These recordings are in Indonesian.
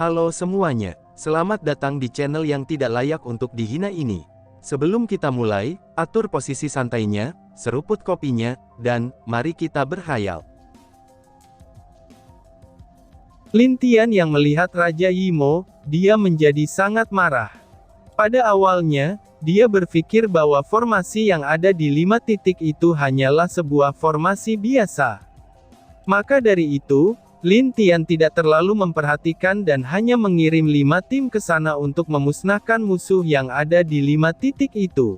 Halo semuanya, selamat datang di channel yang tidak layak untuk dihina ini. Sebelum kita mulai, atur posisi santainya, seruput kopinya, dan mari kita berkhayal. Lin Tian yang melihat Raja Yimo, dia menjadi sangat marah. Pada awalnya, dia berpikir bahwa formasi yang ada di 5 titik itu hanyalah sebuah formasi biasa. Maka dari itu, Lin Tian tidak terlalu memperhatikan dan hanya mengirim 5 tim ke sana untuk memusnahkan musuh yang ada di 5 titik itu.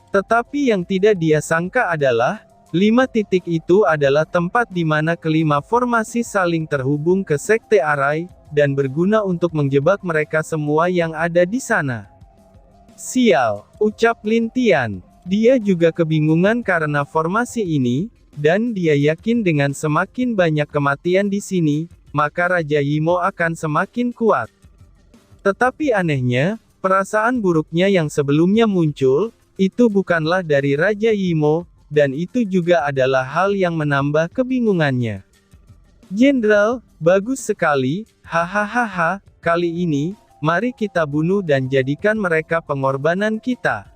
Tetapi yang tidak dia sangka adalah, 5 titik itu adalah tempat di mana kelima formasi saling terhubung ke Sekte Arai, dan berguna untuk menjebak mereka semua yang ada di sana. Sial, ucap Lin Tian. Dia juga kebingungan karena formasi ini, dan dia yakin dengan semakin banyak kematian di sini, maka Raja Yimo akan semakin kuat. Tetapi anehnya, perasaan buruknya yang sebelumnya muncul, itu bukanlah dari Raja Yimo, dan itu juga adalah hal yang menambah kebingungannya. Jenderal, bagus sekali, hahaha, kali ini, mari kita bunuh dan jadikan mereka pengorbanan kita.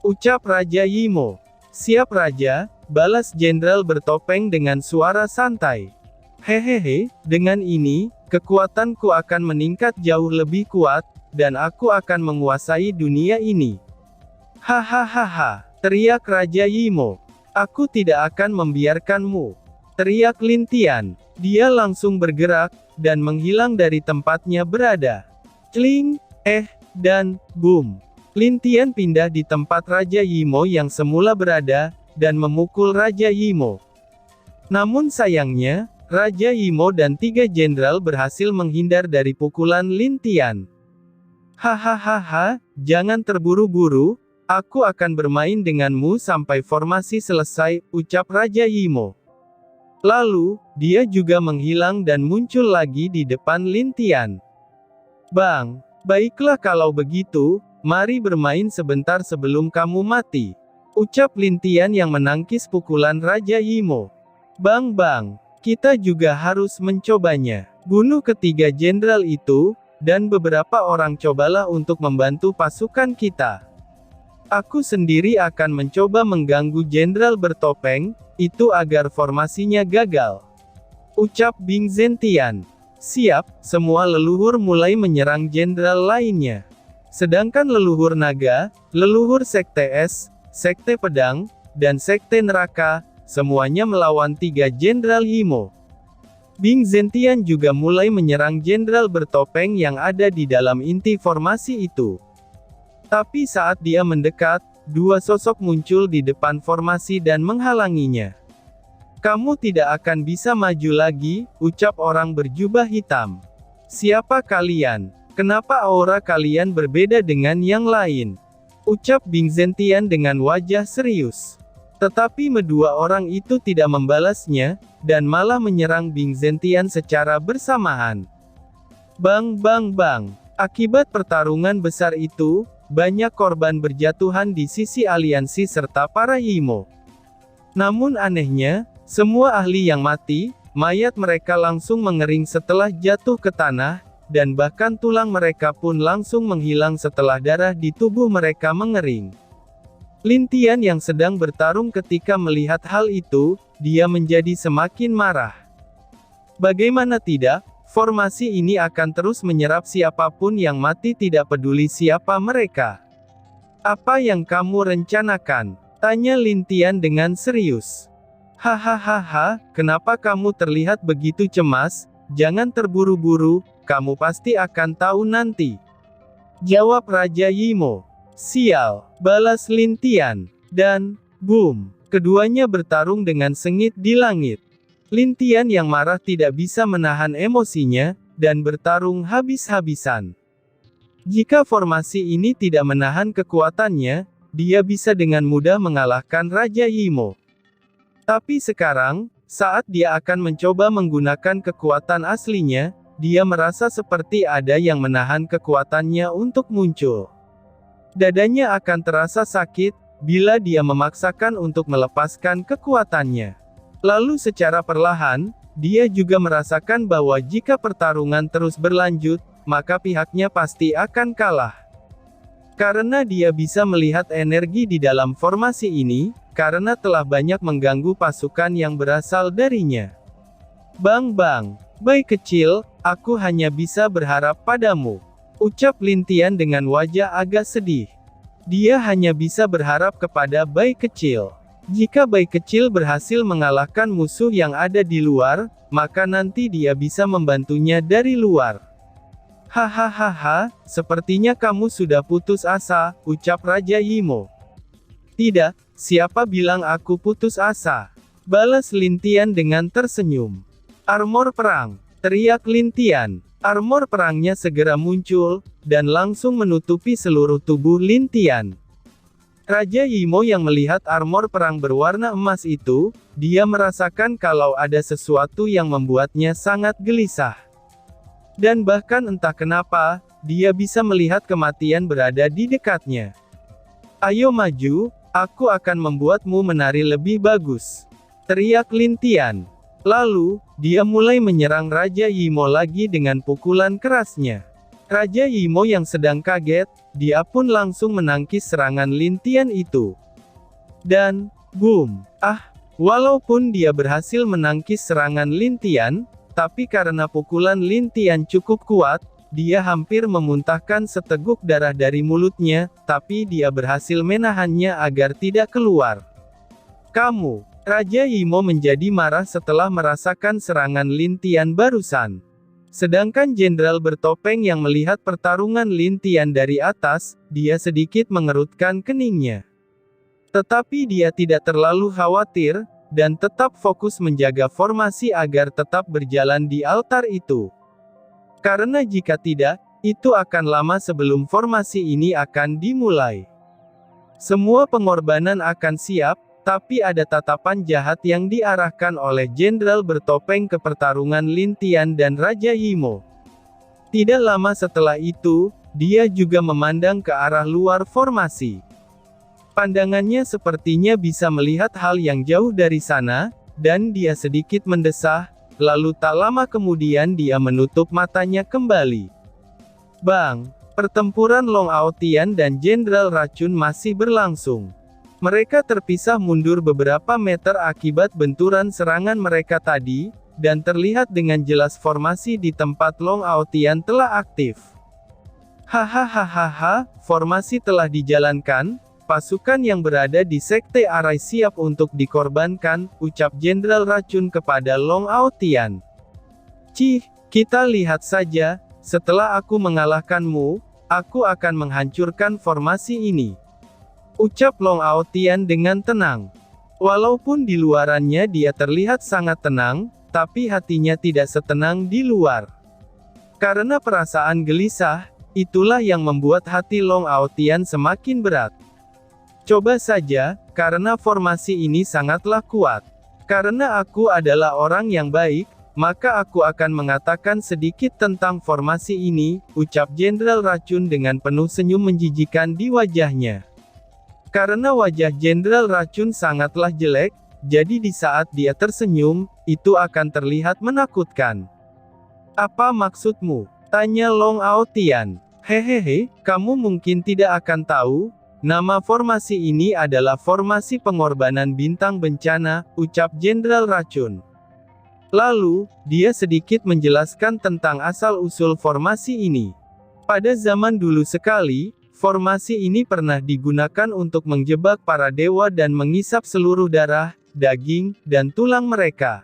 Ucap Raja Yimo. Siap Raja, balas Jenderal bertopeng dengan suara santai. Hehehe, dengan ini, kekuatanku akan meningkat jauh lebih kuat, dan aku akan menguasai dunia ini. Hahaha, teriak Raja Yimo. Aku tidak akan membiarkanmu. Teriak Lin Tian. Dia langsung bergerak, dan menghilang dari tempatnya berada. Cling, dan boom. Lin Tian pindah di tempat Raja Yimo yang semula berada, dan memukul Raja Yimo. Namun sayangnya, Raja Yimo dan 3 jenderal berhasil menghindar dari pukulan Lin Tian. Hahaha, jangan terburu-buru, aku akan bermain denganmu sampai formasi selesai, ucap Raja Yimo. Lalu, dia juga menghilang dan muncul lagi di depan Lin Tian. Bang, baiklah kalau begitu, mari bermain sebentar sebelum kamu mati. Ucap Lin Tian yang menangkis pukulan Raja Yimo. Bang, kita juga harus mencobanya. Bunuh ketiga jenderal itu, dan beberapa orang cobalah untuk membantu pasukan kita. Aku sendiri akan mencoba mengganggu jenderal bertopeng, itu agar formasinya gagal. Ucap Bing Zentian. Siap, semua leluhur mulai menyerang jenderal lainnya. Sedangkan leluhur naga, leluhur Sekte Es, Sekte Pedang, dan Sekte Neraka, semuanya melawan 3 jenderal Yimo. Bing Zentian juga mulai menyerang jenderal bertopeng yang ada di dalam inti formasi itu. Tapi saat dia mendekat, 2 sosok muncul di depan formasi dan menghalanginya. Kamu tidak akan bisa maju lagi, ucap orang berjubah hitam. Siapa kalian? Kenapa aura kalian berbeda dengan yang lain? Ucap Bing Zentian dengan wajah serius. Tetapi kedua orang itu tidak membalasnya, dan malah menyerang Bing Zentian secara bersamaan. Bang. Akibat pertarungan besar itu, banyak korban berjatuhan di sisi aliansi serta para Yimo. Namun anehnya, semua ahli yang mati, mayat mereka langsung mengering setelah jatuh ke tanah, dan bahkan tulang mereka pun langsung menghilang setelah darah di tubuh mereka mengering. Lin Tian yang sedang bertarung ketika melihat hal itu, dia menjadi semakin marah. Bagaimana tidak, formasi ini akan terus menyerap siapapun yang mati tidak peduli siapa mereka. Apa yang kamu rencanakan? Tanya Lin Tian dengan serius. Hahaha, kenapa kamu terlihat begitu cemas? Jangan terburu-buru, kamu pasti akan tahu nanti. Jawab Raja Yimo. Sial, balas Lin Tian. Dan, boom, keduanya bertarung dengan sengit di langit. Lin Tian yang marah tidak bisa menahan emosinya, dan bertarung habis-habisan. Jika formasi ini tidak menahan kekuatannya, dia bisa dengan mudah mengalahkan Raja Yimo. Tapi sekarang, saat dia akan mencoba menggunakan kekuatan aslinya, dia merasa seperti ada yang menahan kekuatannya untuk muncul. Dadanya akan terasa sakit, bila dia memaksakan untuk melepaskan kekuatannya. Lalu secara perlahan, dia juga merasakan bahwa jika pertarungan terus berlanjut, maka pihaknya pasti akan kalah. Karena dia bisa melihat energi di dalam formasi ini, karena telah banyak mengganggu pasukan yang berasal darinya. Bang, bayi kecil, aku hanya bisa berharap padamu. Ucap Lin Tian dengan wajah agak sedih. Dia hanya bisa berharap kepada bayi kecil. Jika bayi kecil berhasil mengalahkan musuh yang ada di luar, maka nanti dia bisa membantunya dari luar. Hahaha, sepertinya kamu sudah putus asa, ucap Raja Imo. Tidak, siapa bilang aku putus asa? Balas Lin Tian dengan tersenyum. Armor perang, teriak Lin Tian. Armor perangnya segera muncul, dan langsung menutupi seluruh tubuh Lin Tian. Raja Imo yang melihat armor perang berwarna emas itu, dia merasakan kalau ada sesuatu yang membuatnya sangat gelisah. Dan bahkan entah kenapa, dia bisa melihat kematian berada di dekatnya. Ayo maju, aku akan membuatmu menari lebih bagus. Teriak Lin Tian. Lalu, dia mulai menyerang Raja Imo lagi dengan pukulan kerasnya. Raja Imo yang sedang kaget, dia pun langsung menangkis serangan Lin Tian itu. Dan, boom! Walaupun dia berhasil menangkis serangan Lin Tian, tapi karena pukulan Lin Tian cukup kuat, dia hampir memuntahkan seteguk darah dari mulutnya, tapi dia berhasil menahannya agar tidak keluar. Kamu, Raja Imo menjadi marah setelah merasakan serangan Lin Tian barusan. Sedangkan jenderal bertopeng yang melihat pertarungan Lin Tian dari atas, dia sedikit mengerutkan keningnya. Tetapi dia tidak terlalu khawatir, dan tetap fokus menjaga formasi agar tetap berjalan di altar itu. Karena jika tidak, itu akan lama sebelum formasi ini akan dimulai. Semua pengorbanan akan siap, tapi ada tatapan jahat yang diarahkan oleh jenderal bertopeng ke pertarungan Lin Tian dan Raja Imo. Tidak lama setelah itu, dia juga memandang ke arah luar formasi. Pandangannya sepertinya bisa melihat hal yang jauh dari sana, dan dia sedikit mendesah, lalu tak lama kemudian dia menutup matanya kembali. Bang! Pertempuran Long Aotian dan Jenderal Racun masih berlangsung. Mereka terpisah mundur beberapa meter akibat benturan serangan mereka tadi, dan terlihat dengan jelas formasi di tempat Long Aotian telah aktif. Hahaha, formasi telah dijalankan. Pasukan yang berada di Sekte Arai siap untuk dikorbankan, ucap Jenderal Racun kepada Long Aotian. Cih, kita lihat saja, setelah aku mengalahkanmu, aku akan menghancurkan formasi ini. Ucap Long Aotian dengan tenang. Walaupun di luarannya dia terlihat sangat tenang, tapi hatinya tidak setenang di luar. Karena perasaan gelisah, itulah yang membuat hati Long Aotian semakin berat. Coba saja, karena formasi ini sangatlah kuat. Karena aku adalah orang yang baik, maka aku akan mengatakan sedikit tentang formasi ini, ucap Jenderal Racun dengan penuh senyum menjijikan di wajahnya. Karena wajah Jenderal Racun sangatlah jelek, jadi di saat dia tersenyum, itu akan terlihat menakutkan. Apa maksudmu? Tanya Long Aotian. Hehehe, kamu mungkin tidak akan tahu, nama formasi ini adalah formasi pengorbanan bintang bencana, ucap Jenderal Racun. Lalu, dia sedikit menjelaskan tentang asal-usul formasi ini. Pada zaman dulu sekali, formasi ini pernah digunakan untuk menjebak para dewa dan mengisap seluruh darah, daging, dan tulang mereka.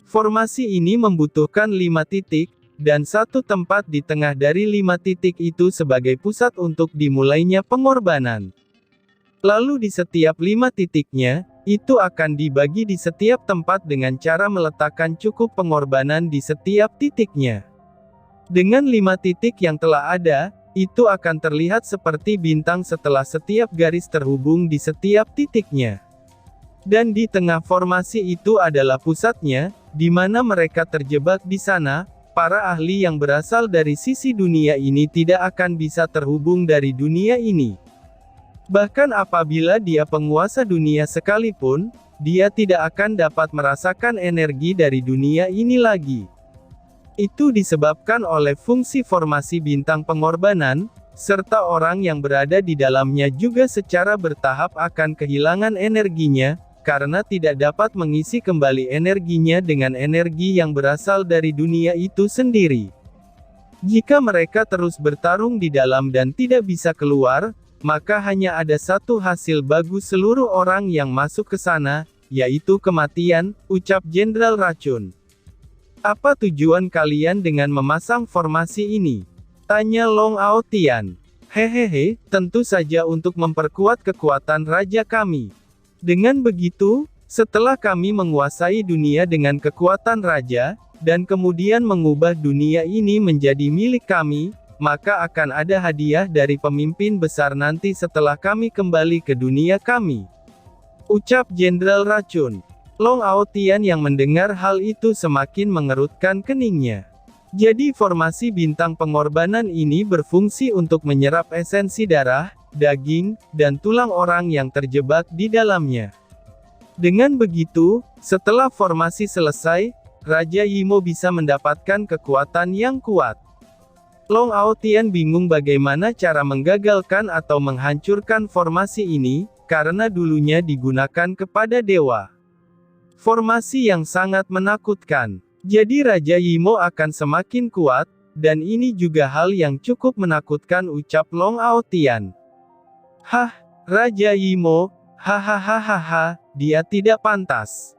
Formasi ini membutuhkan 5 titik, dan satu tempat di tengah dari 5 titik itu sebagai pusat untuk dimulainya pengorbanan. Lalu di setiap 5 titiknya, itu akan dibagi di setiap tempat dengan cara meletakkan cukup pengorbanan di setiap titiknya. Dengan 5 titik yang telah ada, itu akan terlihat seperti bintang setelah setiap garis terhubung di setiap titiknya. Dan di tengah formasi itu adalah pusatnya, di mana mereka terjebak di sana. Para ahli yang berasal dari sisi dunia ini tidak akan bisa terhubung dari dunia ini. Bahkan apabila dia penguasa dunia sekalipun, dia tidak akan dapat merasakan energi dari dunia ini lagi. Itu disebabkan oleh fungsi formasi bintang pengorbanan, serta orang yang berada di dalamnya juga secara bertahap akan kehilangan energinya, karena tidak dapat mengisi kembali energinya dengan energi yang berasal dari dunia itu sendiri. Jika mereka terus bertarung di dalam dan tidak bisa keluar, maka hanya ada satu hasil bagus seluruh orang yang masuk ke sana, yaitu kematian, ucap Jenderal Racun. Apa tujuan kalian dengan memasang formasi ini? Tanya Long Aotian. Hehehe, tentu saja untuk memperkuat kekuatan raja kami. Dengan begitu, setelah kami menguasai dunia dengan kekuatan raja, dan kemudian mengubah dunia ini menjadi milik kami, maka akan ada hadiah dari pemimpin besar nanti setelah kami kembali ke dunia kami. Ucap Jenderal Racun. Long Aotian yang mendengar hal itu semakin mengerutkan keningnya. Jadi formasi bintang pengorbanan ini berfungsi untuk menyerap esensi darah, daging, dan tulang orang yang terjebak di dalamnya. Dengan begitu, setelah formasi selesai, Raja Yimo bisa mendapatkan kekuatan yang kuat. Long Aotian bingung bagaimana cara menggagalkan atau menghancurkan formasi ini, karena dulunya digunakan kepada dewa. Formasi yang sangat menakutkan. Jadi Raja Yimo akan semakin kuat, dan ini juga hal yang cukup menakutkan, ucap Long Aotian. Hah, Raja Yimo, hahaha, dia tidak pantas.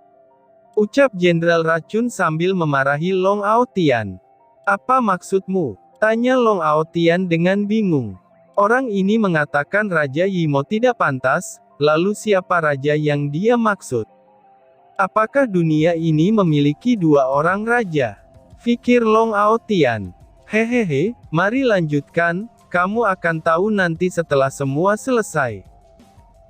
Ucap Jenderal Racun sambil memarahi Long Aotian. Apa maksudmu? Tanya Long Aotian dengan bingung. Orang ini mengatakan Raja Yimo tidak pantas, lalu siapa raja yang dia maksud? Apakah dunia ini memiliki dua orang raja? Fikir Long Aotian. Hehehe, mari lanjutkan. Kamu akan tahu nanti setelah semua selesai.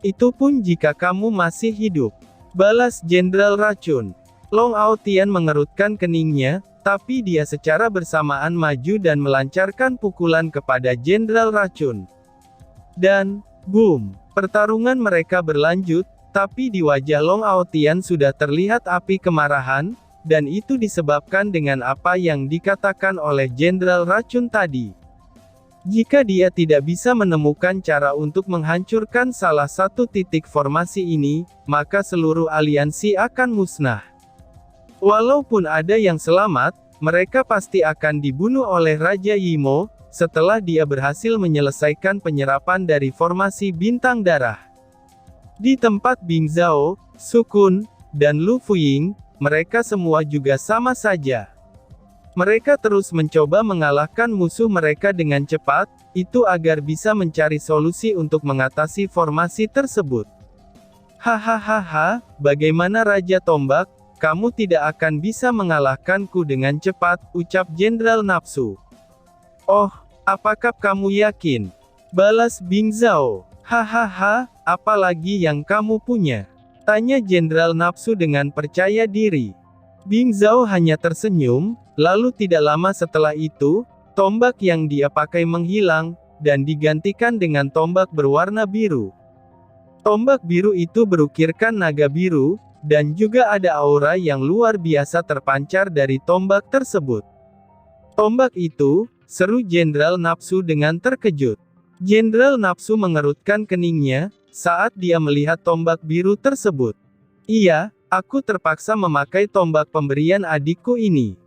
Itu pun jika kamu masih hidup. Balas Jenderal Racun. Long Aotian mengerutkan keningnya, tapi dia secara bersamaan maju dan melancarkan pukulan kepada Jenderal Racun. Dan, boom, pertarungan mereka berlanjut, tapi di wajah Long Aotian sudah terlihat api kemarahan, dan itu disebabkan dengan apa yang dikatakan oleh Jenderal Racun tadi. Jika dia tidak bisa menemukan cara untuk menghancurkan salah satu titik formasi ini, maka seluruh aliansi akan musnah. Walaupun ada yang selamat, mereka pasti akan dibunuh oleh Raja Yimo, setelah dia berhasil menyelesaikan penyerapan dari formasi bintang darah. Di tempat Bing Zhao, Su Kun, dan Lu Fuying, mereka semua juga sama saja. Mereka terus mencoba mengalahkan musuh mereka dengan cepat, itu agar bisa mencari solusi untuk mengatasi formasi tersebut. Hahaha, bagaimana Raja Tombak, kamu tidak akan bisa mengalahkanku dengan cepat, ucap Jenderal Napsu. Oh, apakah kamu yakin? Balas Bing Zhao. Hahaha, apalagi yang kamu punya? Tanya Jenderal Napsu dengan percaya diri. Bing Zhao hanya tersenyum, lalu tidak lama setelah itu, tombak yang dia pakai menghilang, dan digantikan dengan tombak berwarna biru. Tombak biru itu berukirkan naga biru, dan juga ada aura yang luar biasa terpancar dari tombak tersebut. Tombak itu, seru Jenderal Napsu dengan terkejut. Jenderal Napsu mengerutkan keningnya, saat dia melihat tombak biru tersebut. Iya, aku terpaksa memakai tombak pemberian adikku ini.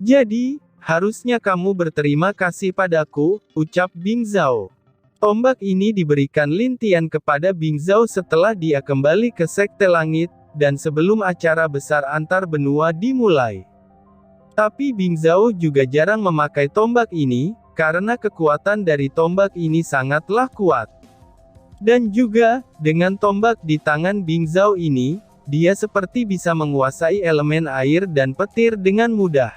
Jadi, harusnya kamu berterima kasih padaku, ucap Bing Zhao. Tombak ini diberikan Lin Tian kepada Bing Zhao setelah dia kembali ke Sekte Langit, dan sebelum acara besar antar benua dimulai. Tapi Bing Zhao juga jarang memakai tombak ini, karena kekuatan dari tombak ini sangatlah kuat. Dan juga, dengan tombak di tangan Bing Zhao ini, dia seperti bisa menguasai elemen air dan petir dengan mudah.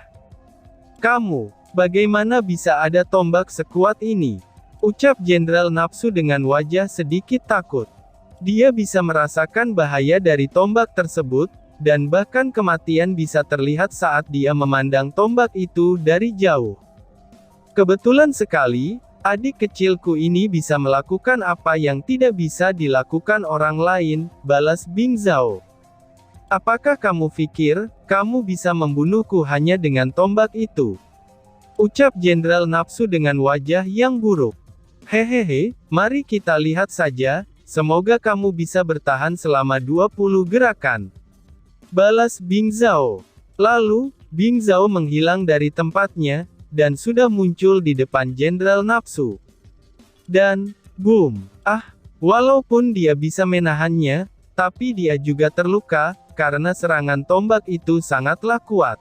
Kamu, bagaimana bisa ada tombak sekuat ini? Ucap Jenderal Napsu dengan wajah sedikit takut. Dia bisa merasakan bahaya dari tombak tersebut, dan bahkan kematian bisa terlihat saat dia memandang tombak itu dari jauh. Kebetulan sekali, adik kecilku ini bisa melakukan apa yang tidak bisa dilakukan orang lain, balas Bing Zhao. Apakah kamu pikir, kamu bisa membunuhku hanya dengan tombak itu? Ucap Jenderal Nafsu dengan wajah yang buruk. Hehehe, mari kita lihat saja, semoga kamu bisa bertahan selama 20 gerakan. Balas Bing Zhao. Lalu, Bing Zhao menghilang dari tempatnya, dan sudah muncul di depan Jenderal Nafsu. Dan, boom! Walaupun dia bisa menahannya, tapi dia juga terluka, karena serangan tombak itu sangatlah kuat.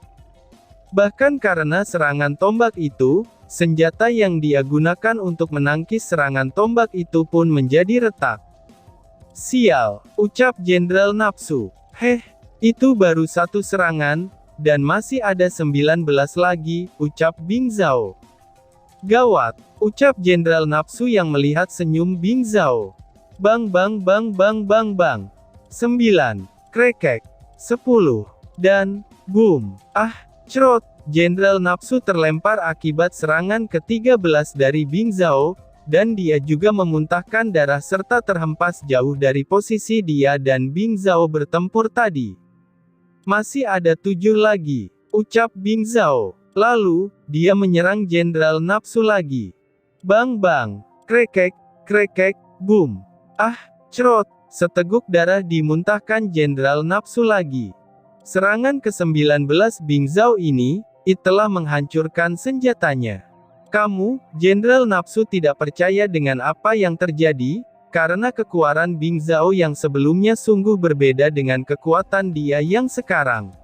Bahkan karena serangan tombak itu, senjata yang dia gunakan untuk menangkis serangan tombak itu pun menjadi retak. Sial, ucap Jenderal Nafsu. Itu baru satu serangan, dan masih ada 19 lagi, ucap Bing Zhao. Gawat, ucap Jenderal Nafsu yang melihat senyum Bing Zhao. Bang bang bang bang bang bang. 9. Krekek. 10. Dan, boom. Crot. Jenderal Nafsu terlempar akibat serangan ke-13 dari Bing Zhao, dan dia juga memuntahkan darah serta terhempas jauh dari posisi dia dan Bing Zhao bertempur tadi. Masih ada 7 lagi, ucap Bing Zhao. Lalu, dia menyerang Jenderal Nafsu lagi. Bang bang. Krekek, krekek, boom. Crot. Seteguk darah dimuntahkan Jenderal Nafsu lagi. Serangan ke-19 Bing Zhao ini, telah menghancurkan senjatanya. Kamu, Jenderal Nafsu tidak percaya dengan apa yang terjadi, karena kekuatan Bing Zhao yang sebelumnya sungguh berbeda dengan kekuatan dia yang sekarang.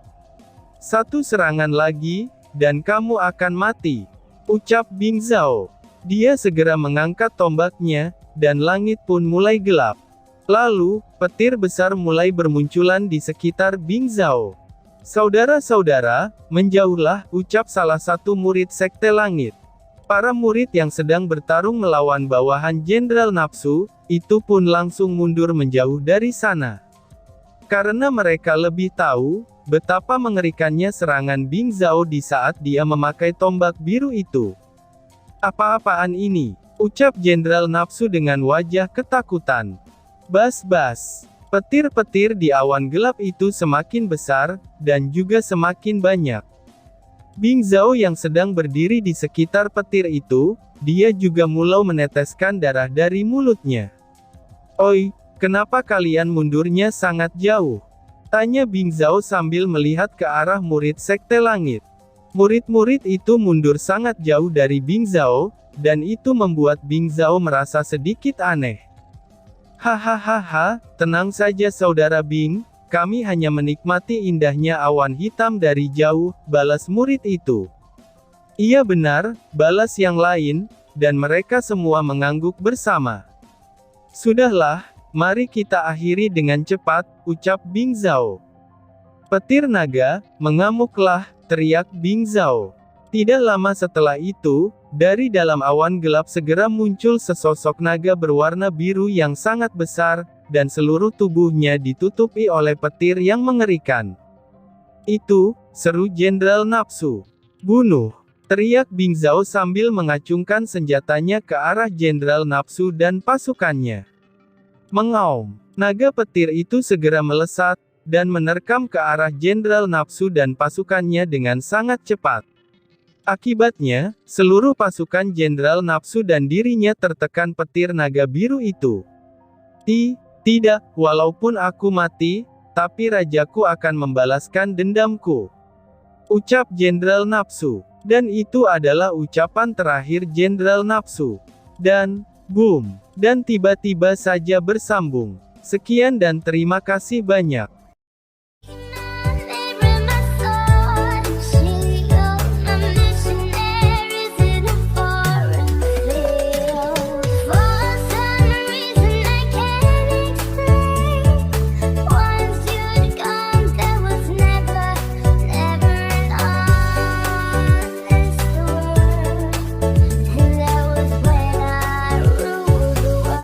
Satu serangan lagi, dan kamu akan mati, ucap Bing Zhao. Dia segera mengangkat tombaknya, dan langit pun mulai gelap. Lalu, petir besar mulai bermunculan di sekitar Bing Zhao. Saudara-saudara, menjauhlah, ucap salah satu murid Sekte Langit. Para murid yang sedang bertarung melawan bawahan Jenderal Nafsu, itu pun langsung mundur menjauh dari sana. Karena mereka lebih tahu, betapa mengerikannya serangan Bing Zhao di saat dia memakai tombak biru itu. Apa-apaan ini? Ucap Jenderal Nafsu dengan wajah ketakutan. Bas-bas. Petir-petir di awan gelap itu semakin besar, dan juga semakin banyak. Bing Zhao yang sedang berdiri di sekitar petir itu, dia juga mulai meneteskan darah dari mulutnya. Oi, kenapa kalian mundurnya sangat jauh? Tanya Bing Zhao sambil melihat ke arah murid Sekte Langit. Murid-murid itu mundur sangat jauh dari Bing Zhao, dan itu membuat Bing Zhao merasa sedikit aneh. Hahaha, tenang saja saudara Bing, kami hanya menikmati indahnya awan hitam dari jauh, balas murid itu. Iya benar, balas yang lain, dan mereka semua mengangguk bersama. Sudahlah, mari kita akhiri dengan cepat, ucap Bing Zhao. Petir naga, mengamuklah, teriak Bing Zhao. Tidak lama setelah itu, dari dalam awan gelap segera muncul sesosok naga berwarna biru yang sangat besar, dan seluruh tubuhnya ditutupi oleh petir yang mengerikan. Itu, seru Jenderal Nafsu. Bunuh! Teriak Bing Zhao sambil mengacungkan senjatanya ke arah Jenderal Nafsu dan pasukannya. Mengaum! Naga petir itu segera melesat, dan menerkam ke arah Jenderal Nafsu dan pasukannya dengan sangat cepat. Akibatnya, seluruh pasukan Jenderal Nafsu dan dirinya tertekan petir naga biru itu. Tidak, walaupun aku mati, tapi rajaku akan membalaskan dendamku. Ucap Jenderal Nafsu. Dan itu adalah ucapan terakhir Jenderal Nafsu. Dan, boom. Dan tiba-tiba saja bersambung. Sekian dan terima kasih banyak.